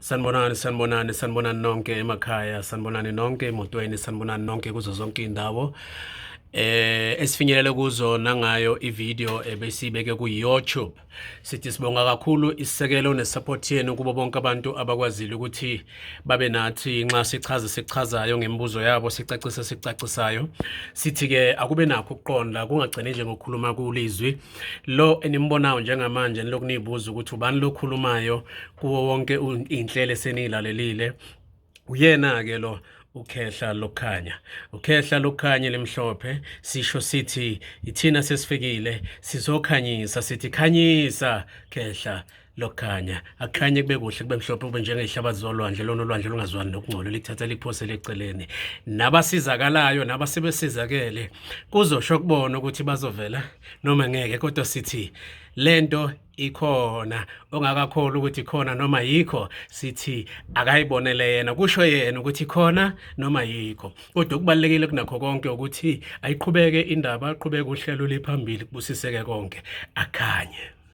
Sanibonani nonke emakhaya, sanibonani nonke emotweni, sanibonani nonke kuzo zonke indawo. Esifinyelele kuzo nangayo ivideo ebesibeke ku YouTube. Sithi sibonga kakhulu isisekelo nesupport yenu kubo bonke abantu abakwazile ukuthi babe nathi nxa sichazayo ngemibuzo yabo, sicacisayo. Sithi ke akube nakho ukuqonda, kungagcine nje ngokukhuluma kulizwi lo enimbonayo njengamanje lokunibuza ukuthi ubani lokhulumayo kuwo wonke inhlelo esenilalelile. Uyena ke lo UKhehla Lokukhanya. UKhehla Lokukhanya lemhlophe sisho sithi ithina sesifikile sizokhanyisa, sithi khanyisa Khehla Lokukhanya. Akukhanye kube kuhle kube mhlophe kube njengehlabathi zolwandle, lona olwandle lungazwani nokungcola lithatha liphosele eceleni. Nabasizakalayo nabasebesizakele kuzosho kubona ukuthi bazovela noma ngeke, kodwa sithi lento ikhona, ongakakholwa ukuthi khona noma yikho sithi akayibonele yena, kusho yena ukuthi khona noma yikho. Kodwa kubalekile kunakho konke ukuthi ayiqhubeke indaba, aqhubeke uhlelo liphambili kubusiseke konke akhanye.